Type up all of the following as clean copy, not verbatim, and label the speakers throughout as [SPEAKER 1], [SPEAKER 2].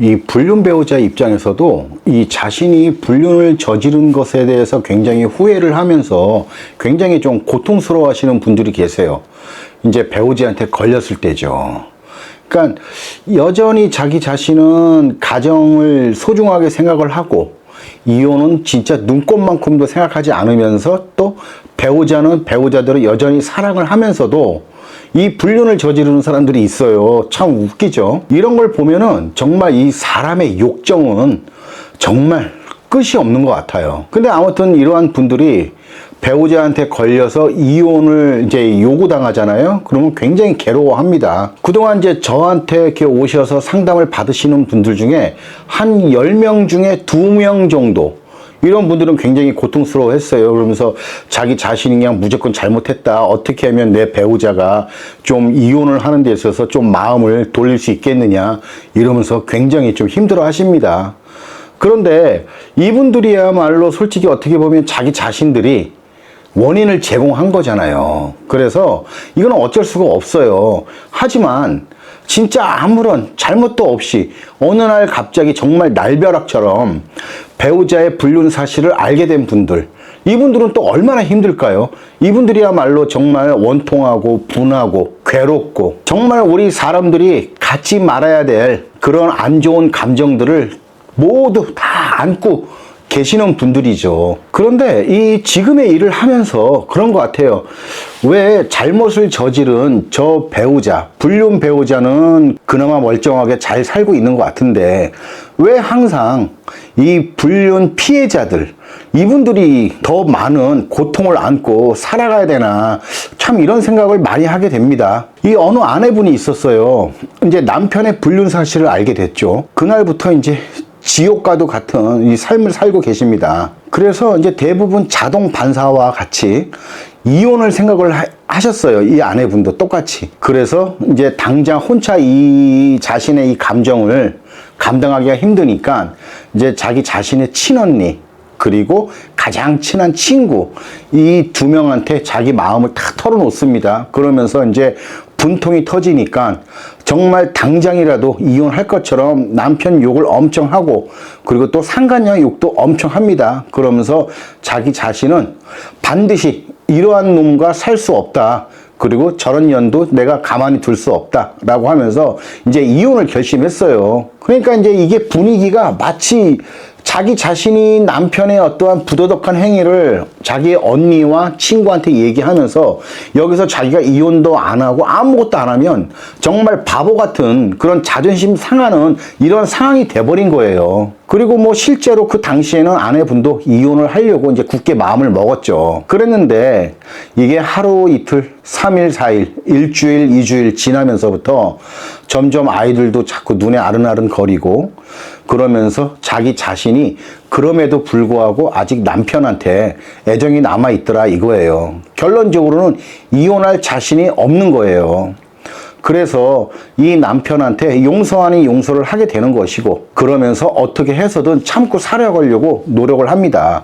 [SPEAKER 1] 이 불륜 배우자 입장에서도 이 자신이 불륜을 저지른 것에 대해서 굉장히 후회를 하면서 굉장히 좀 고통스러워 하시는 분들이 계세요. 이제 배우자한테 걸렸을 때죠. 그러니까 여전히 자기 자신은 가정을 소중하게 생각을 하고 이혼은 진짜 눈꼽만큼도 생각하지 않으면서 또 배우자는 배우자대로 여전히 사랑을 하면서도 이 불륜을 저지르는 사람들이 있어요. 참 웃기죠. 이런 걸 보면은 정말 이 사람의 욕정은 정말 끝이 없는 것 같아요. 근데 아무튼 이러한 분들이 배우자한테 걸려서 이혼을 이제 요구당하잖아요. 그러면 굉장히 괴로워합니다. 그동안 이제 저한테 이렇게 오셔서 상담을 받으시는 분들 중에 한 10명 중에 2명 정도 이런 분들은 굉장히 고통스러워 했어요. 그러면서 자기 자신이 그냥 무조건 잘못했다. 어떻게 하면 내 배우자가 좀 이혼을 하는 데 있어서 좀 마음을 돌릴 수 있겠느냐. 이러면서 굉장히 좀 힘들어 하십니다. 그런데 이분들이야말로 솔직히 어떻게 보면 자기 자신들이 원인을 제공한 거잖아요. 그래서 이건 어쩔 수가 없어요. 하지만 진짜 아무런 잘못도 없이 어느 날 갑자기 정말 날벼락처럼 배우자의 불륜 사실을 알게 된 분들, 이분들은 또 얼마나 힘들까요? 이분들이야말로 정말 원통하고 분하고 괴롭고 정말 우리 사람들이 갖지 말아야 될 그런 안 좋은 감정들을 모두 다 안고 계시는 분들이죠. 그런데 이 지금의 일을 하면서 그런 것 같아요. 왜 잘못을 저지른 저 배우자, 불륜 배우자는 그나마 멀쩡하게 잘 살고 있는 것 같은데 왜 항상 이 불륜 피해자들, 이분들이 더 많은 고통을 안고 살아가야 되나, 참 이런 생각을 많이 하게 됩니다. 이 어느 아내분이 있었어요. 이제 남편의 불륜 사실을 알게 됐죠. 그날부터 이제 지옥과도 같은 이 삶을 살고 계십니다. 그래서 이제 대부분 자동 반사와 같이 이혼을 생각을 하셨어요. 이 아내분도 똑같이. 그래서 이제 당장 혼자 이 자신의 이 감정을 감당하기가 힘드니까 이제 자기 자신의 친언니 그리고 가장 친한 친구 이 2명한테 자기 마음을 다 털어놓습니다. 그러면서 이제 분통이 터지니까 정말 당장이라도 이혼할 것처럼 남편 욕을 엄청 하고 그리고 또 상간녀 욕도 엄청 합니다. 그러면서 자기 자신은 반드시 이러한 놈과 살 수 없다. 그리고 저런 년도 내가 가만히 둘 수 없다. 라고 하면서 이제 이혼을 결심했어요. 그러니까 이제 이게 분위기가 마치 자기 자신이 남편의 어떠한 부도덕한 행위를 자기의 언니와 친구한테 얘기하면서 여기서 자기가 이혼도 안 하고 아무것도 안 하면 정말 바보 같은 그런 자존심 상하는 이런 상황이 돼버린 거예요. 그리고 뭐 실제로 그 당시에는 아내분도 이혼을 하려고 이제 굳게 마음을 먹었죠. 그랬는데 이게 하루 이틀, 3일, 4일, 일주일, 2주일 지나면서부터 점점 아이들도 자꾸 눈에 아른아른 거리고 그러면서 자기 자신이 그럼에도 불구하고 아직 남편한테 애정이 남아있더라 이거예요. 결론적으로는 이혼할 자신이 없는 거예요. 그래서 이 남편한테 용서 아닌 용서를 하게 되는 것이고 그러면서 어떻게 해서든 참고 살아가려고 노력을 합니다.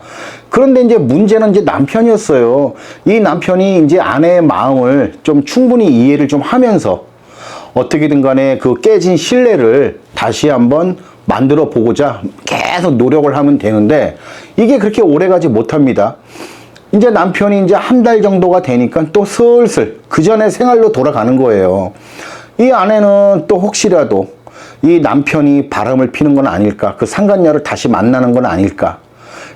[SPEAKER 1] 그런데 이제 문제는 이제 남편이었어요. 이 남편이 이제 아내의 마음을 좀 충분히 이해를 좀 하면서 어떻게든 간에 그 깨진 신뢰를 다시 한번 만들어 보고자 계속 노력을 하면 되는데 이게 그렇게 오래가지 못합니다. 이제 남편이 이제 한 달 정도가 되니까 또 슬슬 그 전에 생활로 돌아가는 거예요. 이 아내는 또 혹시라도 이 남편이 바람을 피는 건 아닐까, 그 상간녀를 다시 만나는 건 아닐까.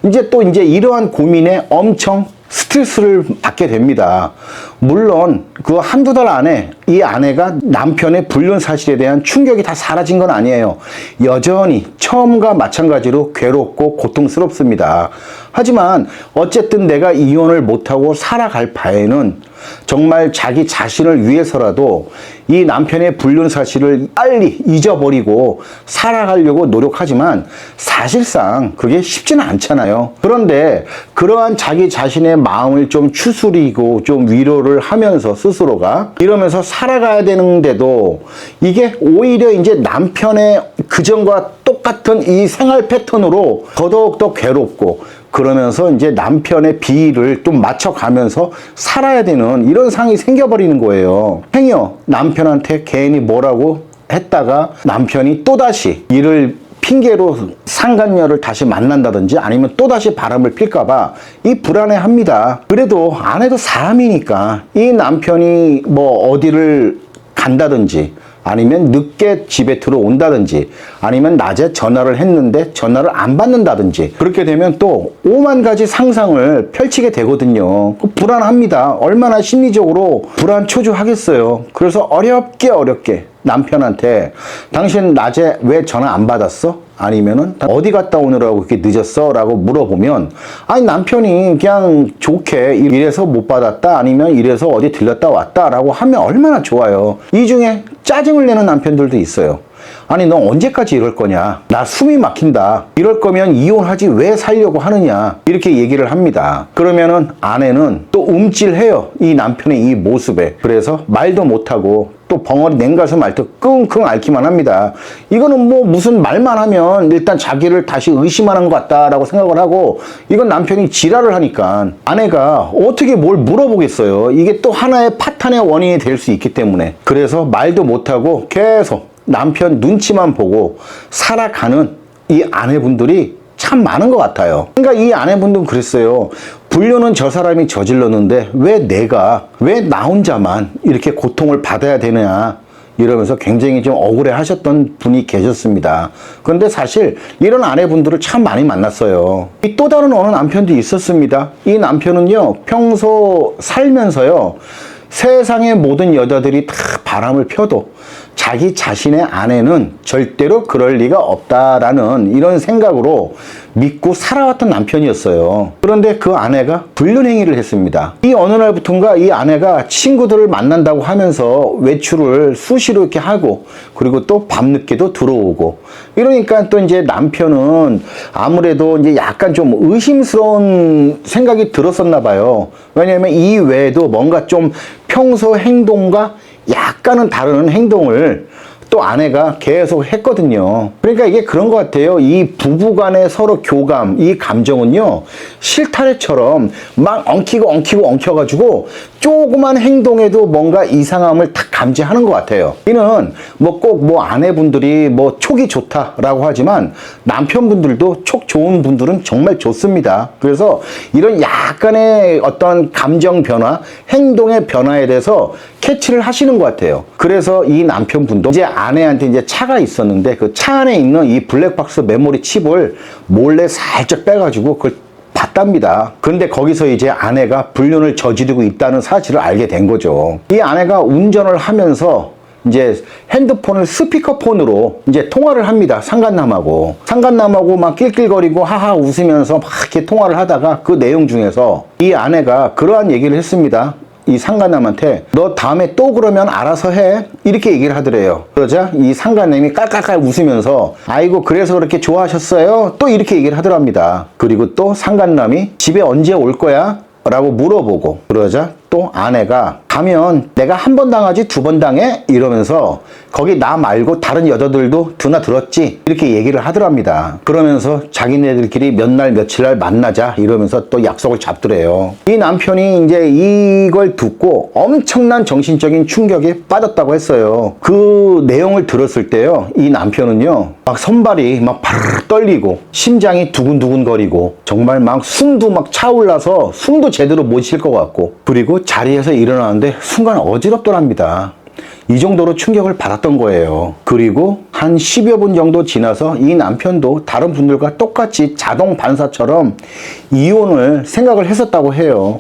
[SPEAKER 1] 이제 또 이제 이러한 고민에 엄청 스트레스를 받게 됩니다. 물론 그 한두 달 안에 이 아내가 남편의 불륜 사실에 대한 충격이 다 사라진 건 아니에요. 여전히 처음과 마찬가지로 괴롭고 고통스럽습니다. 하지만 어쨌든 내가 이혼을 못하고 살아갈 바에는 정말 자기 자신을 위해서라도 이 남편의 불륜 사실을 빨리 잊어버리고 살아가려고 노력하지만 사실상 그게 쉽지는 않잖아요. 그런데 그러한 자기 자신의 마음을 좀 추스리고 좀 위로를 하면서 스스로가 이러면서 살아가야 되는데도 이게 오히려 이제 남편의 그전과 똑같은 이 생활 패턴으로 더더욱 괴롭고 그러면서 이제 남편의 비위를 좀 맞춰가면서 살아야 되는 이런 상황이 생겨버리는 거예요. 행여 남편한테 괜히 뭐라고 했다가 남편이 또다시 이를 핑계로 상간녀를 다시 만난다든지 아니면 또다시 바람을 필까봐 이 불안해합니다. 그래도 아내도 사람이니까 이 남편이 뭐 어디를 간다든지 아니면 늦게 집에 들어온다든지 아니면 낮에 전화를 했는데 전화를 안 받는다든지 그렇게 되면 또 오만 가지 상상을 펼치게 되거든요. 불안합니다. 얼마나 심리적으로 불안초조하겠어요. 그래서 어렵게 남편한테 당신 낮에 왜 전화 안 받았어? 아니면은 어디 갔다 오느라고 그렇게 늦었어? 라고 물어보면 아니 남편이 그냥 좋게 이래서 못 받았다 아니면 이래서 어디 들렸다 왔다 라고 하면 얼마나 좋아요. 이 중에 짜증을 내는 남편들도 있어요. 아니 너 언제까지 이럴 거냐, 나 숨이 막힌다, 이럴 거면 이혼하지 왜 살려고 하느냐, 이렇게 얘기를 합니다. 그러면은 아내는 또 움찔해요, 이 남편의 이 모습에. 그래서 말도 못하고 또 벙어리 냉가슴 앓듯 끙끙 앓기만 합니다. 이거는 뭐 무슨 말만 하면 일단 자기를 다시 의심하는 것 같다라고 생각을 하고, 이건 남편이 지랄을 하니까 아내가 어떻게 뭘 물어보겠어요. 이게 또 하나의 파탄의 원인이 될 수 있기 때문에. 그래서 말도 못하고 계속 남편 눈치만 보고 살아가는 이 아내분들이 참 많은 것 같아요. 그러니까 이 아내분들은 그랬어요. 불륜은 저 사람이 저질렀는데 왜 나 혼자만 이렇게 고통을 받아야 되느냐, 이러면서 굉장히 좀 억울해 하셨던 분이 계셨습니다. 그런데 사실 이런 아내분들을 참 많이 만났어요. 또 다른 어느 남편도 있었습니다. 이 남편은요, 평소 살면서요, 세상의 모든 여자들이 다 바람을 펴도 자기 자신의 아내는 절대로 그럴 리가 없다라는 이런 생각으로 믿고 살아왔던 남편이었어요. 그런데 그 아내가 불륜행위를 했습니다. 이 어느 날부터인가 이 아내가 친구들을 만난다고 하면서 외출을 수시로 이렇게 하고, 그리고 또 밤늦게도 들어오고, 이러니까 또 이제 남편은 아무래도 이제 약간 좀 의심스러운 생각이 들었었나 봐요. 왜냐하면 이 외에도 뭔가 좀 평소 행동과 약간은 다른 행동을 또 아내가 계속 했거든요. 그러니까 이게 그런 것 같아요. 이 부부간의 서로 교감, 이 감정은요, 실타래처럼 막 엉켜가지고 조그만 행동에도 뭔가 이상함을 딱 감지하는 것 같아요. 이는 뭐 꼭 뭐 아내분들이 뭐 촉이 좋다라고 하지만 남편분들도 촉 좋은 분들은 정말 좋습니다. 그래서 이런 약간의 어떤 감정 변화, 행동의 변화에 대해서 캐치를 하시는 것 같아요. 그래서 이 남편분도 이제 아내한테 이제 차가 있었는데 그 차 안에 있는 이 블랙박스 메모리 칩을 몰래 살짝 빼가지고 그걸 봤답니다. 근데 거기서 이제 아내가 불륜을 저지르고 있다는 사실을 알게 된 거죠. 이 아내가 운전을 하면서 이제 핸드폰을 스피커폰으로 이제 통화를 합니다. 상간남하고 막 낄낄거리고 하하 웃으면서 막 이렇게 통화를 하다가 그 내용 중에서 이 아내가 그러한 얘기를 했습니다. 이 상간남한테 너 다음에 또 그러면 알아서 해, 이렇게 얘기를 하더래요. 그러자 이 상간남이 깔깔깔 웃으면서 아이고 그래서 그렇게 좋아하셨어요, 또 이렇게 얘기를 하더랍니다. 그리고 또 상간남이 집에 언제 올 거야? 라고 물어보고, 그러자 또 아내가 가면 내가 한 번 당하지 두 번 당해? 이러면서 거기 나 말고 다른 여자들도 드나들었지? 이렇게 얘기를 하더랍니다. 그러면서 자기네들끼리 몇 날 며칠 날 만나자 이러면서 또 약속을 잡더래요. 이 남편이 이제 이걸 듣고 엄청난 정신적인 충격에 빠졌다고 했어요. 그 내용을 들었을 때요, 이 남편은요 막 손발이 막 바르르 떨리고 심장이 두근두근거리고 정말 막 숨도 막 차올라서 숨도 제대로 못 쉴 것 같고, 그리고 자리에서 일어나는데 순간 어지럽더랍니다. 이 정도로 충격을 받았던 거예요. 그리고 한 10여 분 정도 지나서 이 남편도 다른 분들과 똑같이 자동 반사처럼 이혼을 생각을 했었다고 해요.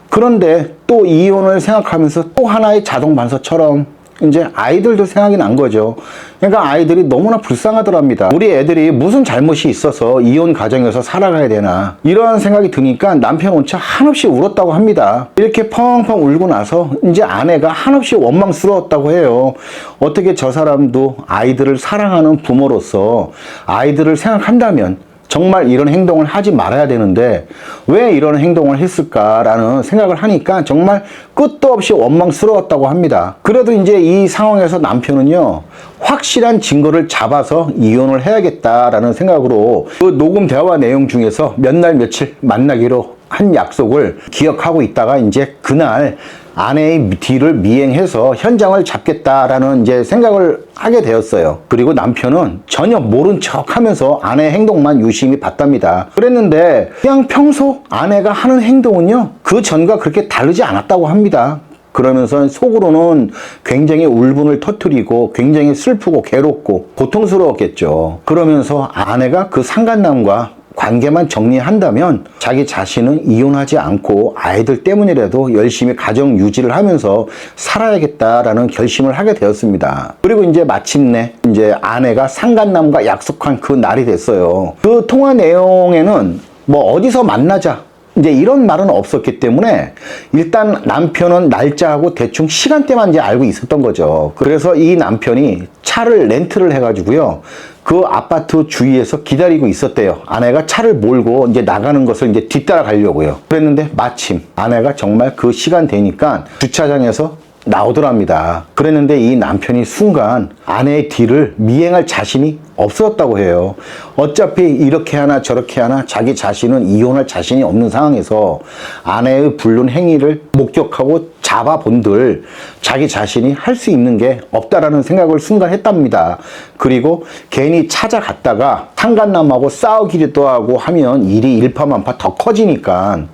[SPEAKER 1] 그런데 또 이혼을 생각하면서 또 하나의 자동 반사처럼 이제 아이들도 생각이 난 거죠. 그러니까 아이들이 너무나 불쌍하더랍니다. 우리 애들이 무슨 잘못이 있어서 이혼 가정에서 살아가야 되나, 이런 생각이 드니까 남편 혼자 한없이 울었다고 합니다. 이렇게 펑펑 울고 나서 이제 아내가 한없이 원망스러웠다고 해요. 어떻게 저 사람도 아이들을 사랑하는 부모로서 아이들을 생각한다면 정말 이런 행동을 하지 말아야 되는데 왜 이런 행동을 했을까라는 생각을 하니까 정말 끝도 없이 원망스러웠다고 합니다. 그래도 이제 이 상황에서 남편은요, 확실한 증거를 잡아서 이혼을 해야겠다라는 생각으로 그 녹음 대화 내용 중에서 몇 날 며칠 만나기로 한 약속을 기억하고 있다가 이제 그날 아내의 뒤를 미행해서 현장을 잡겠다라는 이제 생각을 하게 되었어요. 그리고 남편은 전혀 모른 척 하면서 아내의 행동만 유심히 봤답니다. 그랬는데 그냥 평소 아내가 하는 행동은요, 그 전과 그렇게 다르지 않았다고 합니다. 그러면서 속으로는 굉장히 울분을 터뜨리고 굉장히 슬프고 괴롭고 고통스러웠겠죠. 그러면서 아내가 그 상간남과 관계만 정리한다면 자기 자신은 이혼하지 않고 아이들 때문이라도 열심히 가정 유지를 하면서 살아야겠다라는 결심을 하게 되었습니다. 그리고 이제 마침내 이제 아내가 상간남과 약속한 그 날이 됐어요. 그 통화 내용에는 뭐 어디서 만나자 이제 이런 말은 없었기 때문에 일단 남편은 날짜하고 대충 시간대만 이제 알고 있었던 거죠. 그래서 이 남편이 차를 렌트를 해가지고요, 그 아파트 주위에서 기다리고 있었대요. 아내가 차를 몰고 이제 나가는 것을 이제 뒤따라 가려고요. 그랬는데 마침 아내가 정말 그 시간 되니까 주차장에서 나오더랍니다. 그랬는데 이 남편이 순간 아내의 뒤를 미행할 자신이 없었다고 해요. 어차피 이렇게 하나 저렇게 하나 자기 자신은 이혼할 자신이 없는 상황에서 아내의 불륜 행위를 목격하고 잡아본들 자기 자신이 할 수 있는 게 없다라는 생각을 순간 했답니다. 그리고 괜히 찾아갔다가 상간남하고 싸우기도 하고 하면 일이 일파만파 더 커지니까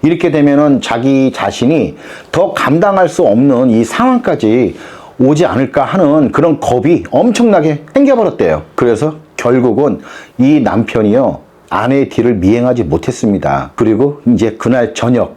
[SPEAKER 1] 이렇게 되면은 자기 자신이 더 감당할 수 없는 이 상황까지 오지 않을까 하는 그런 겁이 엄청나게 생겨버렸대요. 그래서 결국은 이 남편이요, 아내의 뒤를 미행하지 못했습니다. 그리고 이제 그날 저녁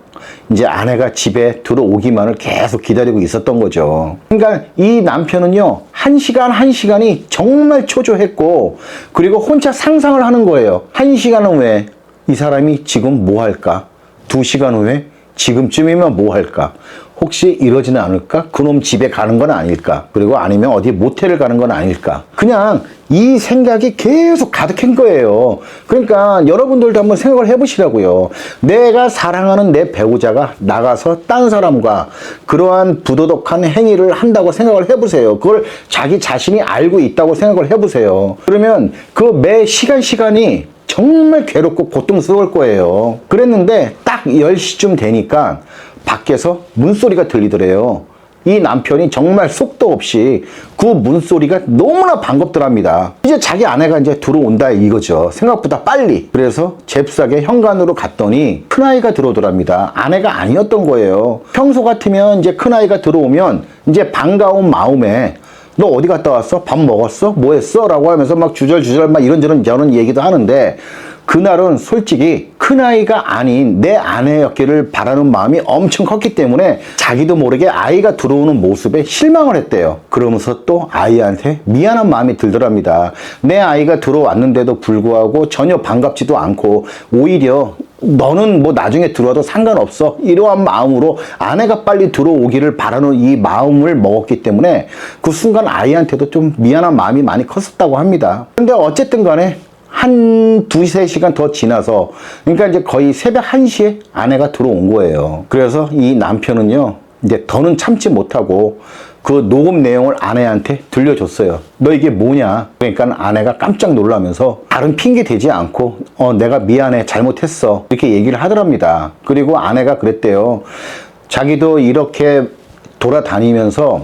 [SPEAKER 1] 이제 아내가 집에 들어오기만을 계속 기다리고 있었던 거죠. 그러니까 이 남편은요, 한 시간이 정말 초조했고, 그리고 혼자 상상을 하는 거예요. 1시간 후에 이 사람이 지금 뭐 할까? 2시간 후에 지금쯤이면 뭐 할까? 혹시 이러지는 않을까? 그놈 집에 가는 건 아닐까? 그리고 아니면 어디 모텔을 가는 건 아닐까? 그냥 이 생각이 계속 가득한 거예요. 그러니까 여러분들도 한번 생각을 해보시라고요. 내가 사랑하는 내 배우자가 나가서 딴 사람과 그러한 부도덕한 행위를 한다고 생각을 해보세요. 그걸 자기 자신이 알고 있다고 생각을 해보세요. 그러면 그 매 시간이 정말 괴롭고 고통스러울 거예요. 그랬는데 딱 10시쯤 되니까 밖에서 문소리가 들리더래요. 이 남편이 정말 속도 없이 그 문소리가 너무나 반갑더랍니다. 이제 자기 아내가 이제 들어온다 이거죠. 생각보다 빨리. 그래서 잽싸게 현관으로 갔더니 큰아이가 들어오더랍니다. 아내가 아니었던 거예요. 평소 같으면 이제 큰아이가 들어오면 이제 반가운 마음에 너 어디 갔다 왔어? 밥 먹었어? 뭐 했어? 라고 하면서 막 주절주절 막 이런저런 저런 얘기도 하는데, 그날은 솔직히 큰아이가 아닌 내 아내였기를 바라는 마음이 엄청 컸기 때문에 자기도 모르게 아이가 들어오는 모습에 실망을 했대요. 그러면서 또 아이한테 미안한 마음이 들더랍니다. 내 아이가 들어왔는데도 불구하고 전혀 반갑지도 않고 오히려 너는 뭐 나중에 들어와도 상관없어, 이러한 마음으로 아내가 빨리 들어오기를 바라는 이 마음을 먹었기 때문에 그 순간 아이한테도 좀 미안한 마음이 많이 컸었다고 합니다. 근데 어쨌든 간에 한 2-3시간 더 지나서, 그러니까 이제 거의 새벽 1시에 아내가 들어온 거예요. 그래서 이 남편은요, 이제 더는 참지 못하고 그 녹음 내용을 아내한테 들려줬어요. 너 이게 뭐냐? 그러니까 아내가 깜짝 놀라면서 다른 핑계 대지 않고 내가 미안해, 잘못했어, 이렇게 얘기를 하더랍니다. 그리고 아내가 그랬대요. 자기도 이렇게 돌아다니면서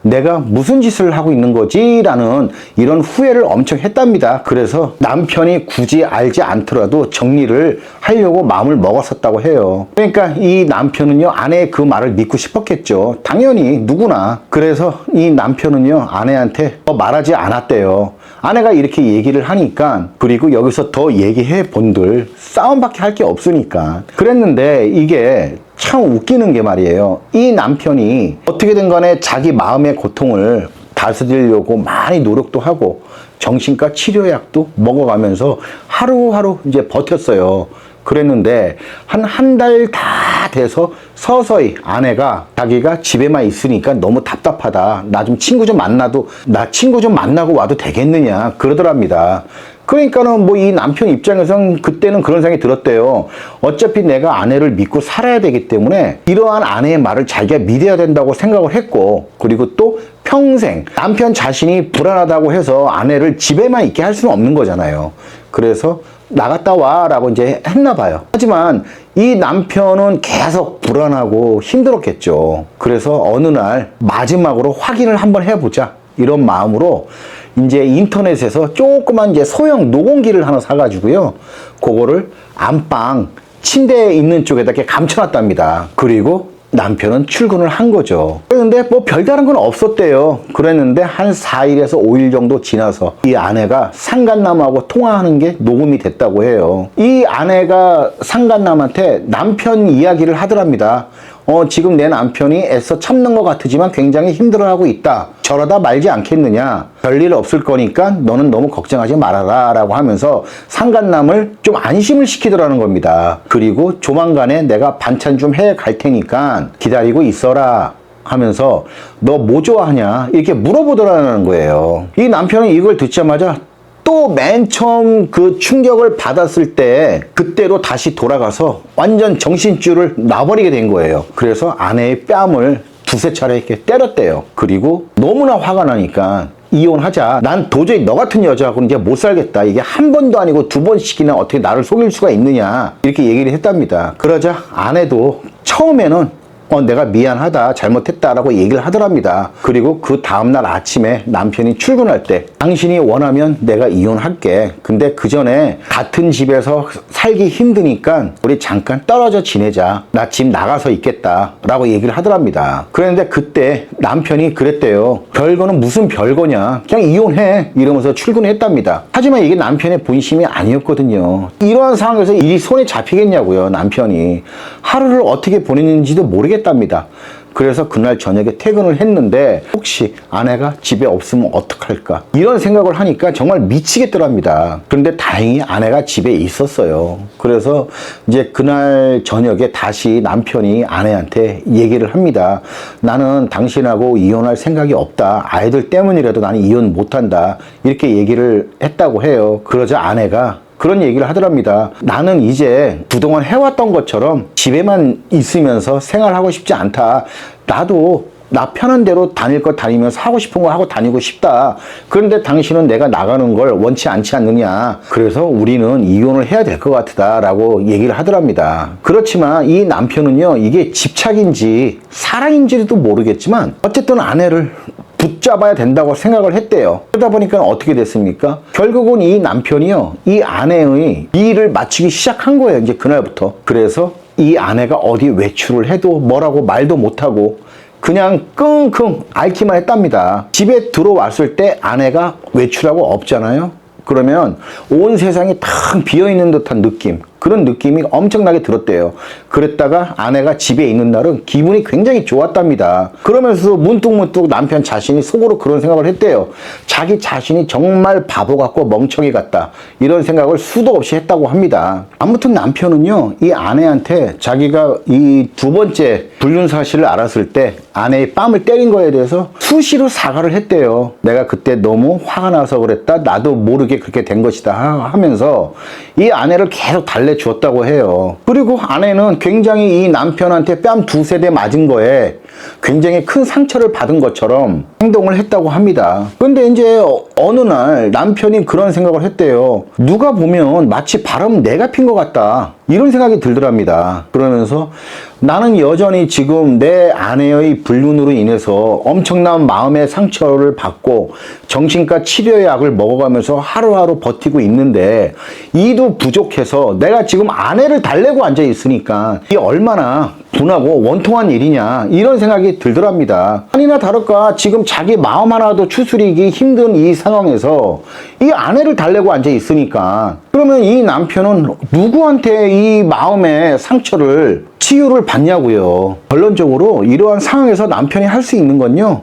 [SPEAKER 1] 내가 무슨 짓을 하고 있는 거지? 라는 이런 후회를 엄청 했답니다. 그래서 남편이 굳이 알지 않더라도 정리를 하려고 마음을 먹었었다고 해요. 그러니까 이 남편은요, 아내의 그 말을 믿고 싶었겠죠. 당연히 누구나. 그래서 이 남편은요, 아내한테 말하지 않았대요. 아내가 이렇게 얘기를 하니까, 그리고 여기서 더 얘기해 본들 싸움밖에 할 게 없으니까 그랬는데, 이게 참 웃기는 게 말이에요. 이 남편이 어떻게든 간에 자기 마음의 고통을 다스리려고 많이 노력도 하고 정신과 치료약도 먹어가면서 하루하루 이제 버텼어요. 그랬는데 한 달 다 돼서 서서히 아내가 자기가 집에만 있으니까 너무 답답하다, 나 좀 친구 좀 만나고 와도 되겠느냐 그러더랍니다. 그러니까는 뭐 이 남편 입장에서는 그때는 그런 생각이 들었대요. 어차피 내가 아내를 믿고 살아야 되기 때문에 이러한 아내의 말을 자기가 믿어야 된다고 생각을 했고, 그리고 또 평생 남편 자신이 불안하다고 해서 아내를 집에만 있게 할 수는 없는 거잖아요. 그래서 나갔다 와 라고 이제 했나 봐요. 하지만 이 남편은 계속 불안하고 힘들었겠죠. 그래서 어느 날 마지막으로 확인을 한번 해보자, 이런 마음으로 이제 인터넷에서 조그만 이제 소형 노공기를 하나 사가지고요, 그거를 안방 침대에 있는 쪽에다 이렇게 감춰놨답니다. 그리고 남편은 출근을 한 거죠. 그런데 뭐 별다른 건 없었대요. 그랬는데 한 4일에서 5일 정도 지나서 이 아내가 상간남하고 통화하는 게 녹음이 됐다고 해요. 이 아내가 상간남한테 남편 이야기를 하더랍니다. 지금 내 남편이 애써 참는 것 같으지만 굉장히 힘들어하고 있다. 저러다 말지 않겠느냐. 별일 없을 거니까 너는 너무 걱정하지 말아라 라고 하면서 상간남을 좀 안심을 시키더라는 겁니다. 그리고 조만간에 내가 반찬 좀 해 갈 테니까 기다리고 있어라 하면서 너 뭐 좋아하냐 이렇게 물어보더라는 거예요. 이 남편은 이걸 듣자마자 또 맨 처음 그 충격을 받았을 때 그때로 다시 돌아가서 완전 정신줄을 놔버리게 된 거예요. 그래서 아내의 뺨을 두세 차례 이렇게 때렸대요. 그리고 너무나 화가 나니까 이혼하자. 난 도저히 너 같은 여자하고는 이제 못 살겠다. 이게 한 번도 아니고 두 번씩이나 어떻게 나를 속일 수가 있느냐. 이렇게 얘기를 했답니다. 그러자 아내도 처음에는 내가 미안하다, 잘못했다라고 얘기를 하더랍니다. 그리고 그 다음날 아침에 남편이 출근할 때 당신이 원하면 내가 이혼할게. 근데 그 전에 같은 집에서 살기 힘드니까 우리 잠깐 떨어져 지내자. 나 집 나가서 있겠다 라고 얘기를 하더랍니다. 그런데 그때 남편이 그랬대요. 별거는 무슨 별거냐, 그냥 이혼해 이러면서 출근했답니다. 하지만 이게 남편의 본심이 아니었거든요. 이러한 상황에서 일이 손에 잡히겠냐고요. 남편이 하루를 어떻게 보냈는지도 모르겠답니다. 그래서 그날 저녁에 퇴근을 했는데 혹시 아내가 집에 없으면 어떡할까 이런 생각을 하니까 정말 미치겠더랍니다. 그런데 다행히 아내가 집에 있었어요. 그래서 이제 그날 저녁에 다시 남편이 아내한테 얘기를 합니다. 나는 당신하고 이혼할 생각이 없다. 아이들 때문이라도 나는 이혼 못한다. 이렇게 얘기를 했다고 해요. 그러자 아내가 그런 얘기를 하더랍니다. 나는 이제 그동안 해왔던 것처럼 집에만 있으면서 생활하고 싶지 않다. 나도 나 편한 대로 다닐 거 다니면서 하고 싶은 거 하고 다니고 싶다. 그런데 당신은 내가 나가는 걸 원치 않지 않느냐. 그래서 우리는 이혼을 해야 될 것 같다 라고 얘기를 하더랍니다. 그렇지만 이 남편은요, 이게 집착인지 사랑인지도 모르겠지만 어쨌든 아내를 붙잡아야 된다고 생각을 했대요. 그러다 보니까 어떻게 됐습니까? 결국은 이 남편이요, 이 아내의 일을 맞추기 시작한 거예요. 이제 그날부터. 그래서 이 아내가 어디 외출을 해도 뭐라고 말도 못하고 그냥 끙끙 앓기만 했답니다. 집에 들어왔을 때 아내가 외출하고 없잖아요. 그러면 온 세상이 탁 비어있는 듯한 느낌, 그런 느낌이 엄청나게 들었대요. 그랬다가 아내가 집에 있는 날은 기분이 굉장히 좋았답니다. 그러면서 문득문득 남편 자신이 속으로 그런 생각을 했대요. 자기 자신이 정말 바보 같고 멍청이 같다, 이런 생각을 수도 없이 했다고 합니다. 아무튼 남편은요, 이 아내한테 자기가 이 두 번째 불륜 사실을 알았을 때 아내의 뺨을 때린 거에 대해서 수시로 사과를 했대요. 내가 그때 너무 화가 나서 그랬다, 나도 모르게 그렇게 된 것이다 하면서 이 아내를 계속 달래주었다고 해요. 그리고 아내는 굉장히 이 남편한테 뺨 두세 대 맞은 거에 굉장히 큰 상처를 받은 것처럼 행동을 했다고 합니다. 근데 이제 어느 날 남편이 그런 생각을 했대요. 누가 보면 마치 바람 내가 핀 것 같다, 이런 생각이 들더랍니다. 그러면서 나는 여전히 지금 내 아내의 불륜으로 인해서 엄청난 마음의 상처를 받고 정신과 치료약을 먹어가면서 하루하루 버티고 있는데 이도 부족해서 내가 지금 아내를 달래고 앉아 있으니까 이게 얼마나 분하고 원통한 일이냐, 이런 생각이 들더랍니다. 아니나 다를까 지금 자기 마음 하나도 추스리기 힘든 이 상황에서 이 아내를 달래고 앉아 있으니까, 그러면 이 남편은 누구한테 이 마음의 상처를 치유를 받냐고요. 결론적으로 이러한 상황에서 남편이 할 수 있는 건요,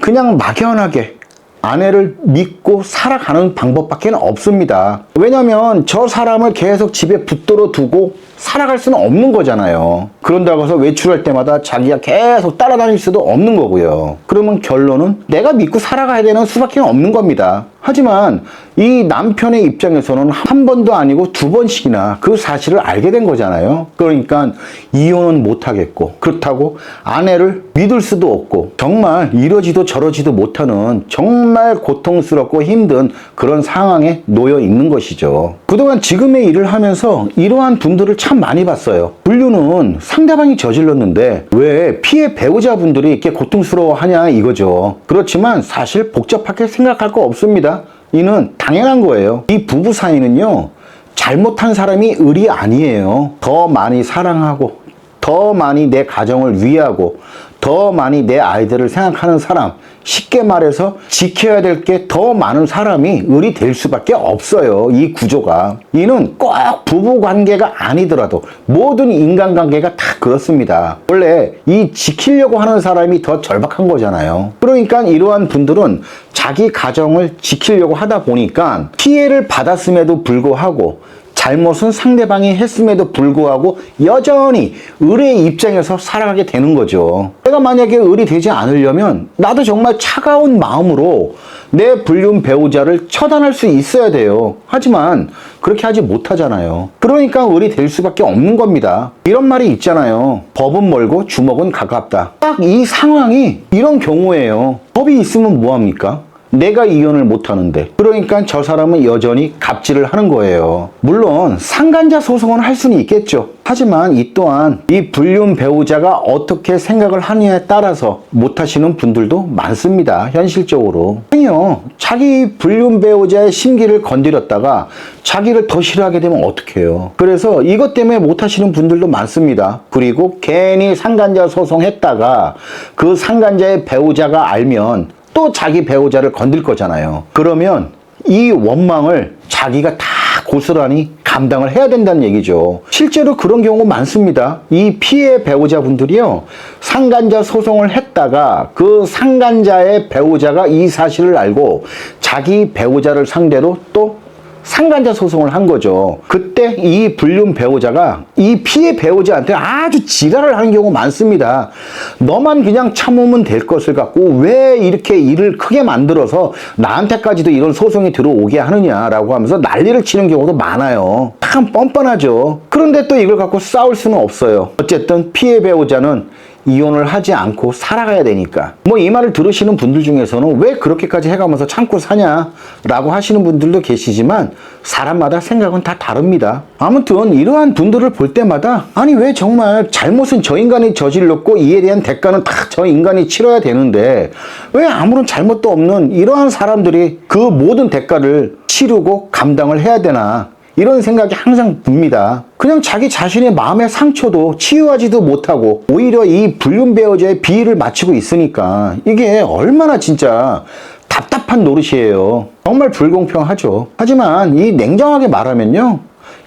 [SPEAKER 1] 그냥 막연하게 아내를 믿고 살아가는 방법밖에 없습니다. 왜냐면 저 사람을 계속 집에 붙들어 두고 살아갈 수는 없는 거잖아요. 그런다고 해서 외출할 때마다 자기가 계속 따라다닐 수도 없는 거고요. 그러면 결론은 내가 믿고 살아가야 되는 수밖에 없는 겁니다. 하지만 이 남편의 입장에서는 한 번도 아니고 두 번씩이나 그 사실을 알게 된 거잖아요. 그러니까 이혼은 못하겠고, 그렇다고 아내를 믿을 수도 없고, 정말 이러지도 저러지도 못하는 정말 고통스럽고 힘든 그런 상황에 놓여 있는 것이죠. 그동안 지금의 일을 하면서 이러한 분들을 참 참 많이 봤어요. 불륜은 상대방이 저질렀는데 왜 피해 배우자분들이 이렇게 고통스러워하냐 이거죠. 그렇지만 사실 복잡하게 생각할 거 없습니다. 이는 당연한 거예요. 이 부부 사이는요, 잘못한 사람이 을이 아니에요. 더 많이 사랑하고 더 많이 내 가정을 위하고 더 많이 내 아이들을 생각하는 사람, 쉽게 말해서 지켜야 될 게 더 많은 사람이 을이 될 수밖에 없어요. 이 구조가. 이는 꼭 부부관계가 아니더라도 모든 인간관계가 다 그렇습니다. 원래 이 지키려고 하는 사람이 더 절박한 거잖아요. 그러니까 이러한 분들은 자기 가정을 지키려고 하다 보니까 피해를 받았음에도 불구하고 잘못은 상대방이 했음에도 불구하고 여전히 을의 입장에서 살아가게 되는 거죠. 내가 만약에 을이 되지 않으려면 나도 정말 차가운 마음으로 내 불륜 배우자를 처단할 수 있어야 돼요. 하지만 그렇게 하지 못하잖아요. 그러니까 을이 될 수밖에 없는 겁니다. 이런 말이 있잖아요. 법은 멀고 주먹은 가깝다. 딱 이 상황이 이런 경우예요. 법이 있으면 뭐합니까? 내가 이혼을 못하는데, 그러니까 저 사람은 여전히 갑질을 하는 거예요. 물론 상간자 소송은 할 수는 있겠죠. 하지만 이 또한 이 불륜 배우자가 어떻게 생각을 하느냐에 따라서 못하시는 분들도 많습니다. 현실적으로. 아니요, 자기 불륜 배우자의 심기를 건드렸다가 자기를 더 싫어하게 되면 어떡해요. 그래서 이것 때문에 못하시는 분들도 많습니다. 그리고 괜히 상간자 소송했다가 그 상간자의 배우자가 알면 또 자기 배우자를 건들 거잖아요. 그러면 이 원망을 자기가 다 고스란히 감당을 해야 된다는 얘기죠. 실제로 그런 경우가 많습니다. 이 피해 배우자분들이요, 상간자 소송을 했다가 그 상간자의 배우자가 이 사실을 알고 자기 배우자를 상대로 또 상간자 소송을 한 거죠. 그때 이 불륜 배우자가 이 피해 배우자한테 아주 지랄을 하는 경우가 많습니다. 너만 그냥 참으면 될 것을 갖고 왜 이렇게 일을 크게 만들어서 나한테까지도 이런 소송이 들어오게 하느냐라고 하면서 난리를 치는 경우도 많아요. 참 뻔뻔하죠. 그런데 또 이걸 갖고 싸울 수는 없어요. 어쨌든 피해 배우자는 이혼을 하지 않고 살아가야 되니까. 뭐 이 말을 들으시는 분들 중에서는 왜 그렇게까지 해가면서 참고 사냐라고 하시는 분들도 계시지만 사람마다 생각은 다 다릅니다. 아무튼 이러한 분들을 볼 때마다 아니 왜 정말 잘못은 저 인간이 저질렀고 이에 대한 대가는 다 저 인간이 치러야 되는데 왜 아무런 잘못도 없는 이러한 사람들이 그 모든 대가를 치르고 감당을 해야 되나, 이런 생각이 항상 듭니다. 그냥 자기 자신의 마음의 상처도 치유하지도 못하고 오히려 이 불륜 배우자의 비위를 맞추고 있으니까 이게 얼마나 진짜 답답한 노릇이에요. 정말 불공평하죠. 하지만 이 냉정하게 말하면요,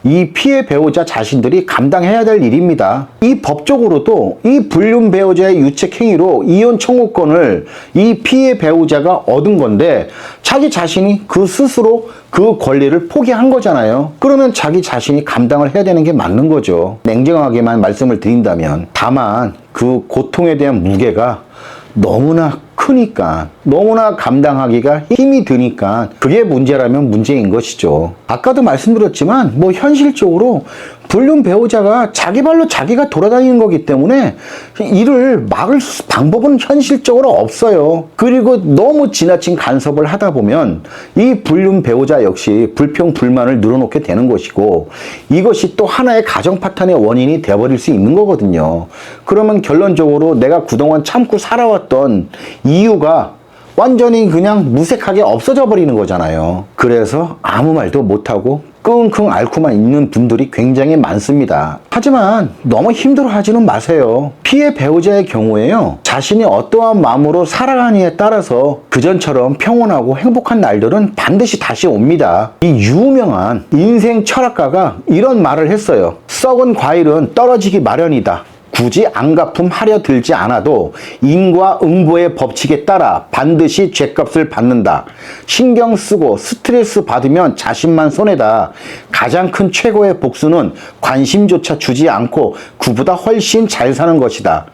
[SPEAKER 1] 이 피해 배우자 자신들이 감당해야 될 일입니다. 이 법적으로도 이 불륜 배우자의 유책 행위로 이혼 청구권을 이 피해 배우자가 얻은 건데 자기 자신이 그 스스로 그 권리를 포기한 거잖아요. 그러면 자기 자신이 감당을 해야 되는 게 맞는 거죠. 냉정하게만 말씀을 드린다면. 다만 그 고통에 대한 무게가 너무나 크니까, 너무나 감당하기가 힘이 드니까 그게 문제라면 문제인 것이죠. 아까도 말씀드렸지만 뭐 현실적으로 불륜 배우자가 자기 발로 자기가 돌아다니는 거기 때문에 이를 막을 방법은 현실적으로 없어요. 그리고 너무 지나친 간섭을 하다 보면 이 불륜 배우자 역시 불평 불만을 늘어놓게 되는 것이고 이것이 또 하나의 가정 파탄의 원인이 되어버릴 수 있는 거거든요. 그러면 결론적으로 내가 그동안 참고 살아왔던 이유가 완전히 그냥 무색하게 없어져 버리는 거잖아요. 그래서 아무 말도 못하고 끙끙 앓고만 있는 분들이 굉장히 많습니다. 하지만 너무 힘들어하지는 마세요. 피해 배우자의 경우에요, 자신이 어떠한 마음으로 살아가느냐에 따라서 그전처럼 평온하고 행복한 날들은 반드시 다시 옵니다. 이 유명한 인생 철학가가 이런 말을 했어요. 썩은 과일은 떨어지기 마련이다. 굳이 안갚음 하려 들지 않아도 인과응보의 법칙에 따라 반드시 죗값을 받는다. 신경 쓰고 스트레스 받으면 자신만 손해다. 가장 큰 최고의 복수는 관심조차 주지 않고 그보다 훨씬 잘 사는 것이다.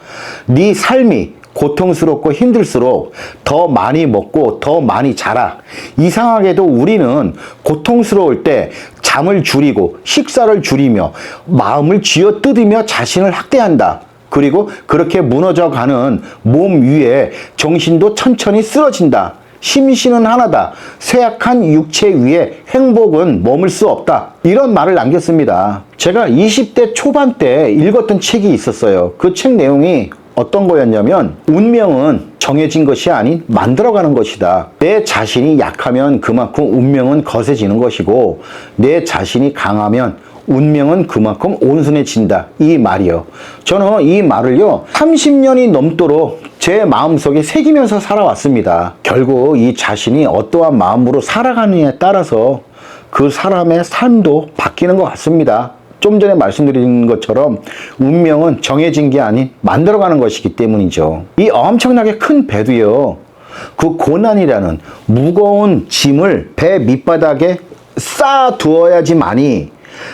[SPEAKER 1] 네 삶이 고통스럽고 힘들수록 더 많이 먹고 더 많이 자라. 이상하게도 우리는 고통스러울 때 잠을 줄이고 식사를 줄이며 마음을 쥐어뜯으며 자신을 학대한다. 그리고 그렇게 무너져가는 몸 위에 정신도 천천히 쓰러진다. 심신은 하나다. 쇠약한 육체 위에 행복은 머물 수 없다. 이런 말을 남겼습니다. 제가 20대 초반 때 읽었던 책이 있었어요. 그 책 내용이 어떤 거였냐면 운명은 정해진 것이 아닌 만들어가는 것이다. 내 자신이 약하면 그만큼 운명은 거세지는 것이고 내 자신이 강하면 운명은 그만큼 온순해진다. 이 말이요. 저는 이 말을요 30년이 넘도록 제 마음속에 새기면서 살아왔습니다. 결국 이 자신이 어떠한 마음으로 살아가느냐에 따라서 그 사람의 삶도 바뀌는 것 같습니다. 좀 전에 말씀드린 것처럼 운명은 정해진 게 아닌 만들어가는 것이기 때문이죠. 이 엄청나게 큰 배도요. 그 고난이라는 무거운 짐을 배 밑바닥에 쌓아두어야지만이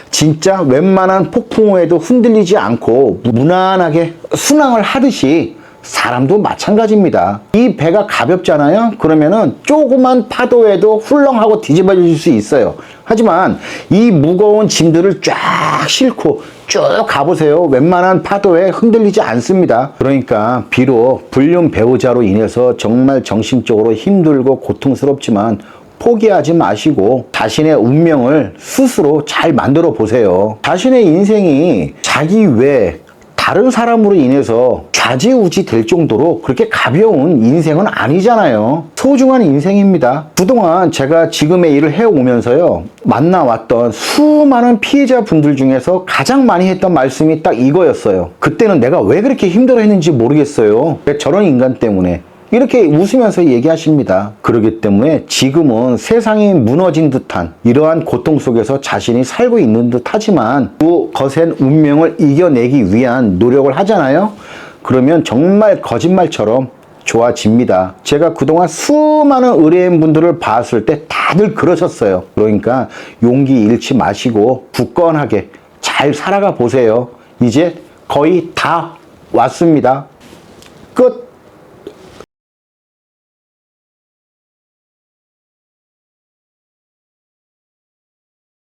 [SPEAKER 1] 진짜 웬만한 폭풍우에도 흔들리지 않고 무난하게 순항을 하듯이 사람도 마찬가지입니다. 이 배가 가볍잖아요. 그러면은 조그만 파도에도 훌렁하고 뒤집어질 수 있어요. 하지만 이 무거운 짐들을 쫙 싣고 쭉 가보세요. 웬만한 파도에 흔들리지 않습니다. 그러니까 비록 불륜 배우자로 인해서 정말 정신적으로 힘들고 고통스럽지만 포기하지 마시고 자신의 운명을 스스로 잘 만들어 보세요. 자신의 인생이 자기 외 다른 사람으로 인해서 좌지우지 될 정도로 그렇게 가벼운 인생은 아니잖아요. 소중한 인생입니다. 그동안 제가 지금의 일을 해오면서요 만나왔던 수많은 피해자분들 중에서 가장 많이 했던 말씀이 딱 이거였어요. 그때는 내가 왜 그렇게 힘들어 했는지 모르겠어요. 저런 인간 때문에. 이렇게 웃으면서 얘기하십니다. 그렇기 때문에 지금은 세상이 무너진 듯한 이러한 고통 속에서 자신이 살고 있는 듯 하지만 그 거센 운명을 이겨내기 위한 노력을 하잖아요. 그러면 정말 거짓말처럼 좋아집니다. 제가 그동안 수많은 의뢰인분들을 봤을 때 다들 그러셨어요. 그러니까 용기 잃지 마시고 굳건하게 잘 살아가 보세요. 이제 거의 다 왔습니다.